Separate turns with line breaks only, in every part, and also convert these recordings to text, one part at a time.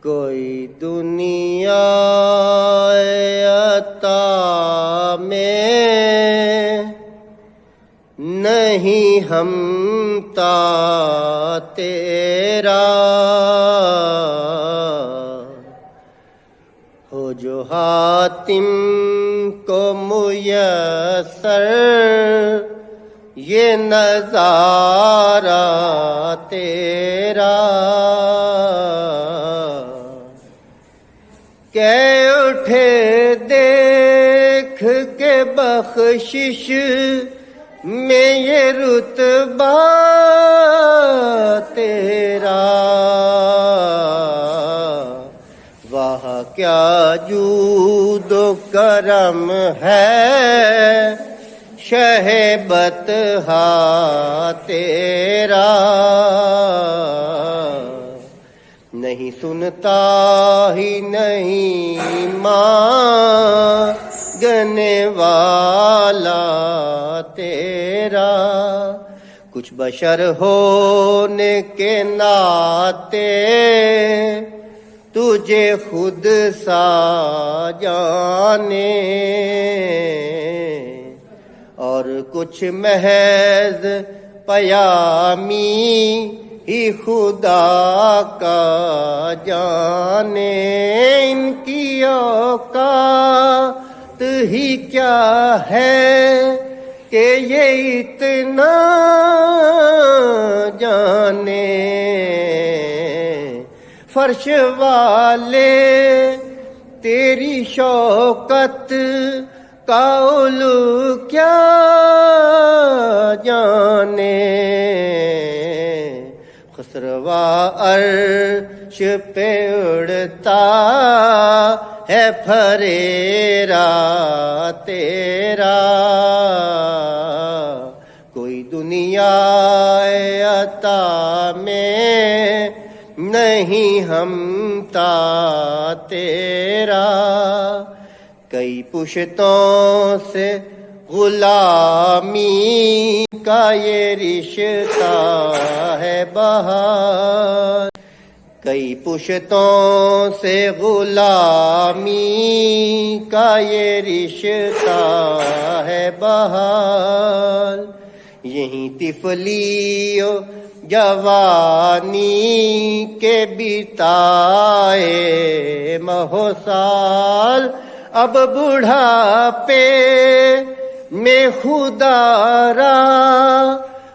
کوئی دنیا عطا میں نہیں ہمتا تیرا، ہو جو حاتم کو میسر یہ نظارہ تیرا، کہ اٹھے دیکھ کے بخشش میں یہ رتبہ تیرا، واہ کیا جود و کرم ہے شہ بطحا تیرا، نہیں سنتا ہی نہیں مانگنے والا تیرا، کچھ بشر ہونے کے ناطے تجھے خود سا جانے، اور کچھ محض پیامی ہی خدا کا جانے، ان کی اوقات ہی کیا ہے کہ یہ اتنا جانے، فرش والے تیری شوکت کا علو کیا جانے، خسروا عرش پہ اڑتا ہے پھریرا تیرا، کوئی دنیا عطا میں نہیں ہمتا تیرا، کئی پشتوں سے غلامی کا یہ رشتہ ہے بہار، کئی پشتوں سے غلامی کا یہ رشتہ ہے بہار، یہیں طفلی و جوانی کے بتائے مہو سال، اب بڑھاپے میں خدا را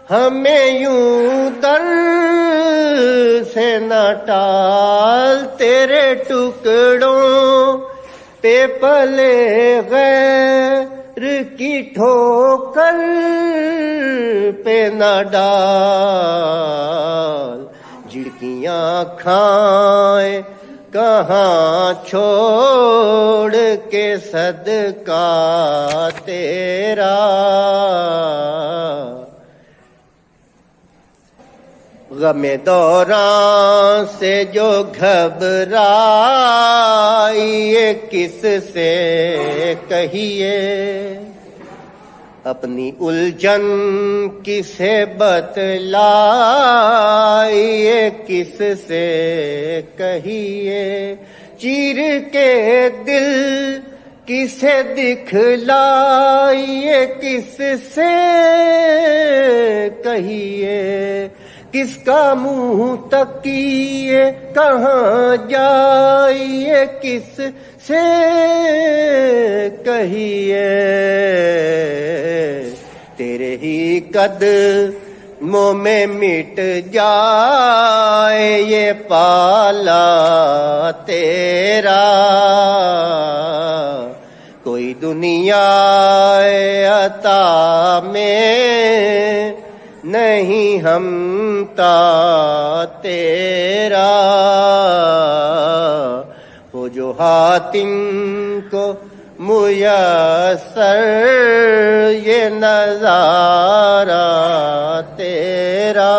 ہمیں یوں در سے نہ ٹال، تیرے ٹکڑوں پہ پلے غیر کی ٹھوکر پہ نہ ڈال، جھڑکیاں کھائیں کہاں چھوڑ کے صدقہ تیرا، غم دوران سے جو گھبرائی یہ کس سے کہیے، اپنی الجھن کسے بتلائیے کس سے کہیے، چیر کے دل کسے دکھلائیے کس سے کہیے، کس کا منہ تکیے کہاں جائیے کس سے کہیے، تیرے ہی قدموں میں مٹ جائے یہ پالا تیرا، کوئی دنیا عطا میں نہیں ہمتا تیرا، وہ جو حاتم کو میسر یہ نظارہ تیرا۔